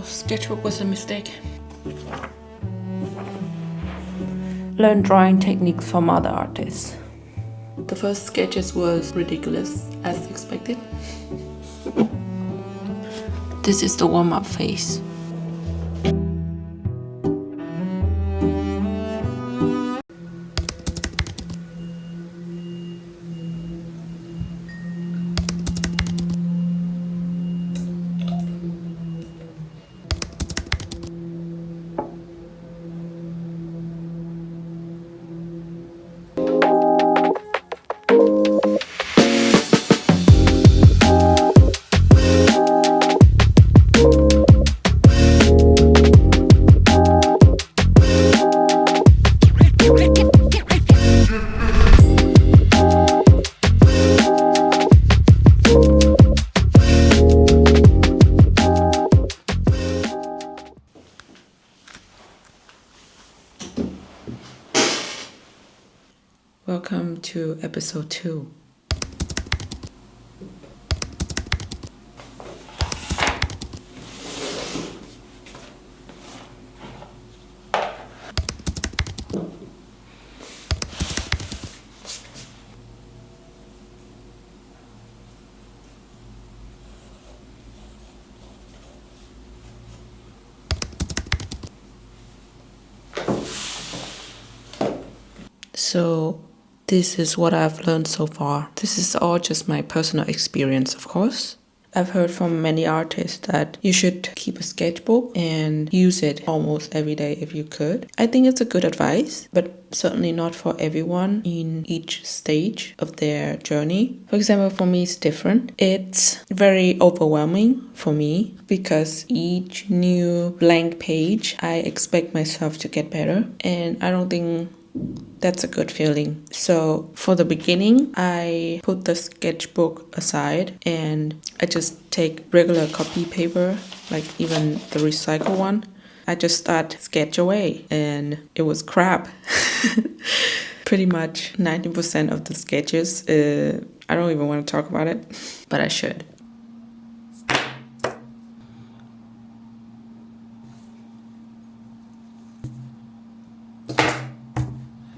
Sketchbook was a mistake. Learn drawing techniques from other artists. The first sketches was ridiculous, as expected. This is the warm-up phase. Welcome to episode 2. So this is what I've learned so far. This is all just my personal experience, of course. I've heard from many artists that you should keep a sketchbook and use it almost every day if you could. I think it's a good advice, but certainly not for everyone in each stage of their journey. For example, for me, it's different. It's very overwhelming for me because each new blank page, I expect myself to get better, and I don't think that's a good feeling. So for the beginning, I put the sketchbook aside and I just take regular copy paper, like even the recycle one. I just start sketch away and it was crap. Pretty much 90% of the sketches, I don't even want to talk about it, but I should.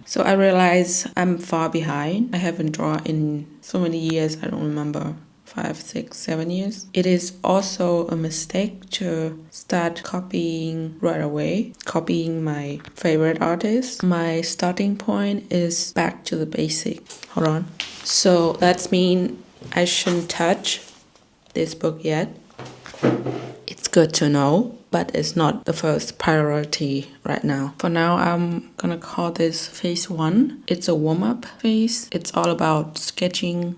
So I realize I'm far behind. I haven't drawn in so many years. I don't remember, 5, 6, 7 years. It is also a mistake to start copying right away, copying my favorite artists. My starting point is back to the basic. Hold on. So that means I shouldn't touch this book yet. It's good to know, but it's not the first priority right now. For now, I'm gonna call this phase 1. It's a warm-up phase. It's all about sketching,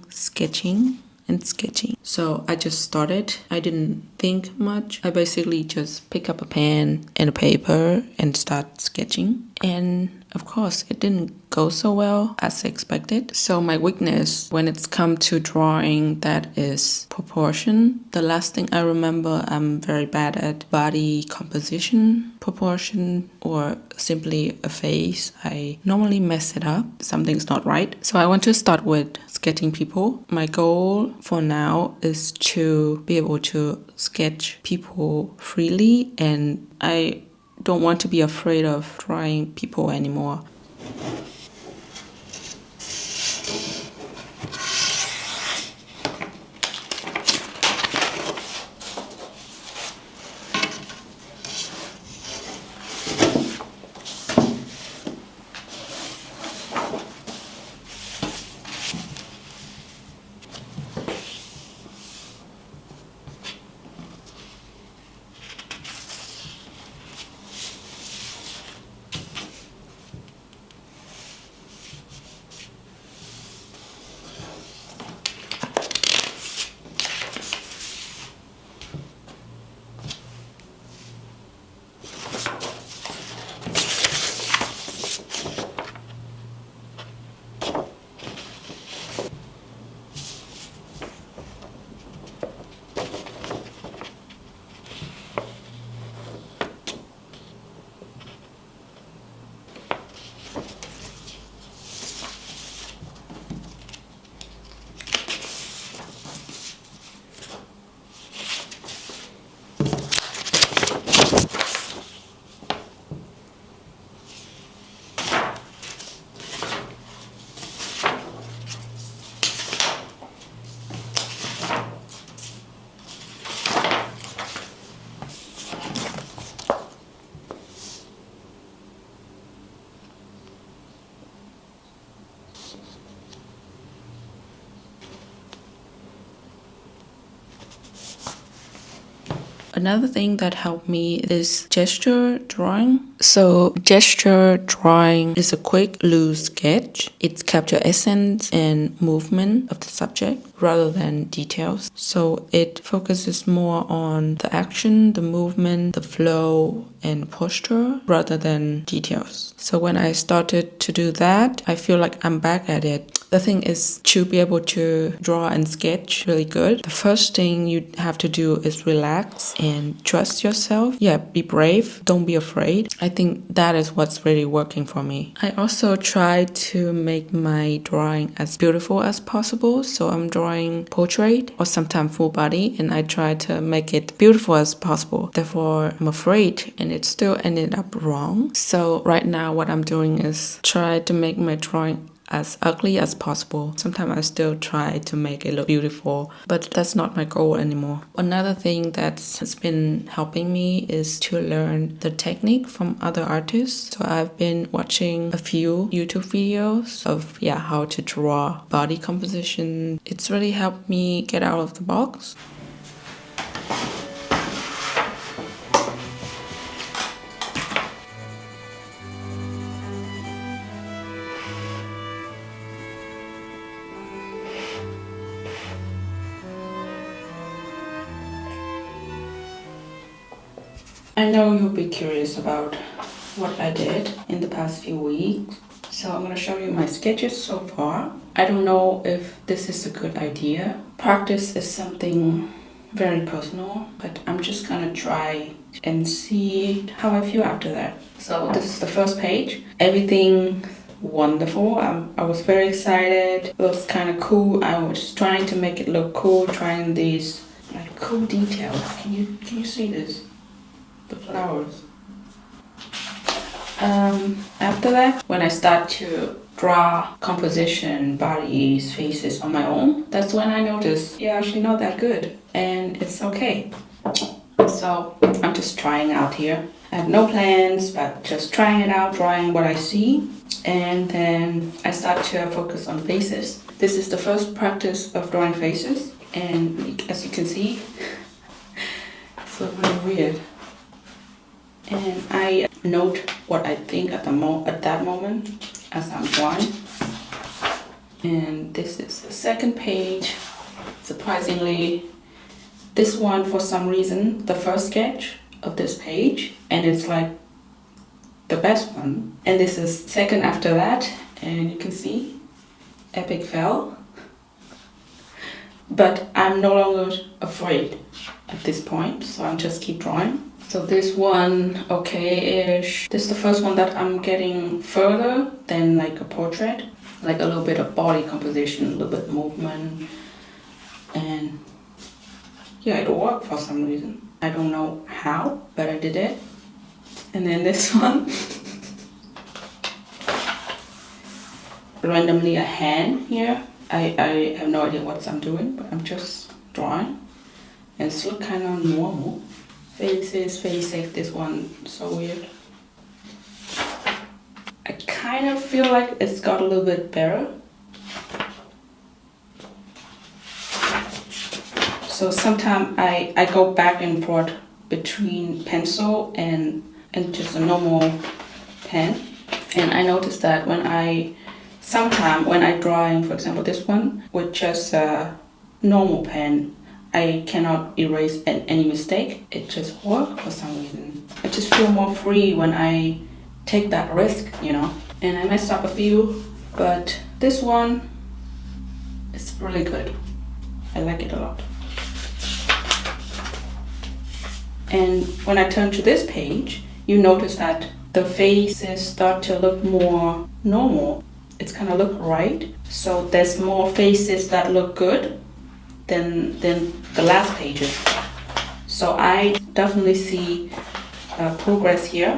and sketching. So I just started. I didn't think much. I basically just pick up a pen and a paper and start sketching. And of course, it didn't go so well as expected. So my weakness when it's come to drawing, that is proportion. The last thing I remember, I'm very bad at body composition, proportion, or simply a face. I normally mess it up. Something's not right. So I want to start with sketching people. My goal for now is to be able to sketch people freely, and I don't want to be afraid of drawing people anymore. Another thing that helped me is gesture drawing. So gesture drawing is a quick, loose sketch. It captures essence and movement of the subject rather than details. So it focuses more on the action, the movement, the flow, and posture rather than details. So when I started to do that, I feel like I'm back at it. The thing is to be able to draw and sketch really good. The first thing you have to do is relax and trust yourself. Yeah, be brave. Don't be afraid. I think that is what's really working for me. I also try to make my drawing as beautiful as possible. So I'm drawing portrait or sometimes full body, and I try to make it beautiful as possible. Therefore, I'm afraid and it still ended up wrong. So right now what I'm doing is try to make my drawing as ugly as possible. Sometimes I still try to make it look beautiful, but that's not my goal anymore. Another thing that's been helping me is to learn the technique from other artists. So I've been watching a few YouTube videos of how to draw body composition. It's really helped me get out of the box. I know you'll be curious about what I did in the past few weeks. So I'm going to show you my sketches so far. I don't know if this is a good idea. Practice is something very personal, but I'm just going to try and see how I feel after that. So this is the first page. Everything wonderful. I was very excited. It was kind of cool. I was trying to make it look cool, trying these like cool details. Can you see this? The flowers. After that, when I start to draw composition, bodies, faces on my own, that's when I notice, actually not that good, and it's okay. So I'm just trying out here. I have no plans, but just trying it out, drawing what I see, and then I start to focus on faces. This is the first practice of drawing faces, and as you can see, it's really weird. And I note what I think at that moment as I'm drawing. And this is the second page. Surprisingly, this one, for some reason, the first sketch of this page, and it's like the best one. And this is second after that, and you can see epic fail. But I'm no longer afraid at this point, so I'll just keep drawing. So this one, okay-ish. This is the first one that I'm getting further than like a portrait. Like a little bit of body composition, a little bit of movement. And it worked for some reason. I don't know how, but I did it. And then this one. Randomly a hand here. I have no idea what I'm doing, but I'm just drawing. And it's look kind of normal. Faces, this one, so weird. I kind of feel like it's got a little bit better. So sometimes I go back and forth between pencil and just a normal pen. And I noticed that sometimes when I drawing, for example, this one with just a normal pen, I cannot erase any mistake. It just works for some reason. I just feel more free when I take that risk, And I messed up a few, but this one is really good. I like it a lot. And when I turn to this page, you notice that the faces start to look more normal. It's kind of look right. So there's more faces that look good than the last pages. So I definitely see progress here.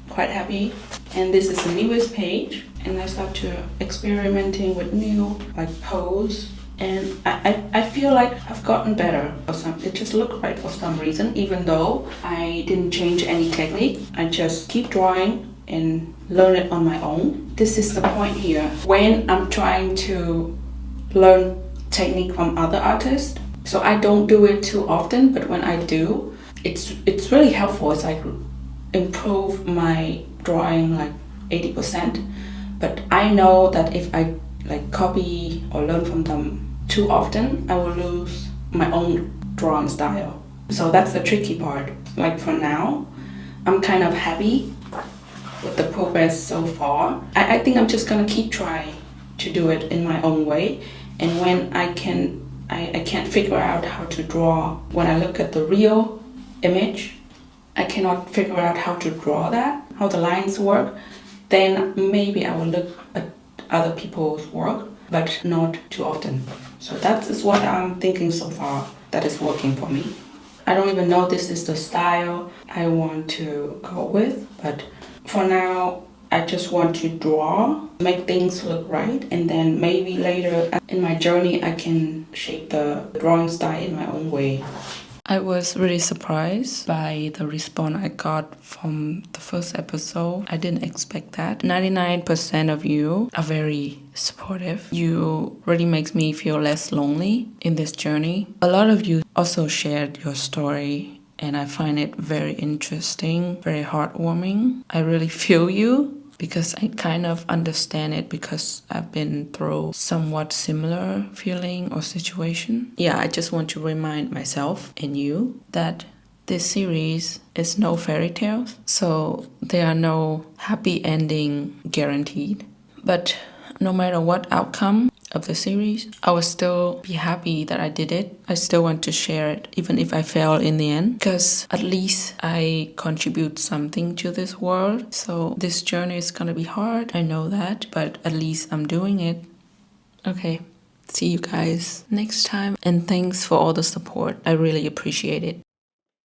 Quite happy. And this is the newest page, and I start to experimenting with new pose, and I feel like I've gotten better. It just looked right for some reason, even though I didn't change any technique. I just keep drawing and learn it on my own. This is the point here. When I'm trying to learn technique from other artists, so I don't do it too often, but when I do, it's really helpful. It's like improve my drawing like 80%. But I know that if I like copy or learn from them too often, I will lose my own drawing style. So that's the tricky part. Like for now, I'm kind of happy with the progress so far. I think I'm just gonna keep trying to do it in my own way. And when I can't figure out how to draw, when I look at the real image, I cannot figure out how to draw that, how the lines work, then maybe I will look at other people's work, but not too often. So that is what I'm thinking so far that is working for me. I don't even know this is the style I want to go with, but for now, I just want to draw, make things look right, and then maybe later in my journey, I can shape the drawing style in my own way. I was really surprised by the response I got from the first episode. I didn't expect that. 99% of you are very supportive. You really makes me feel less lonely in this journey. A lot of you also shared your story, and I find it very interesting, very heartwarming. I really feel you, because I kind of understand it because I've been through somewhat similar feeling or situation. Yeah, I just want to remind myself and you that this series is no fairy tales, so there are no happy ending guaranteed. But no matter what outcome of the series, I will still be happy that I did it. I still want to share it, even if I fail in the end, because at least I contribute something to this world. So this journey is gonna be hard, I know that, but at least I'm doing it. Okay, see you guys next time, and thanks for all the support. I really appreciate it.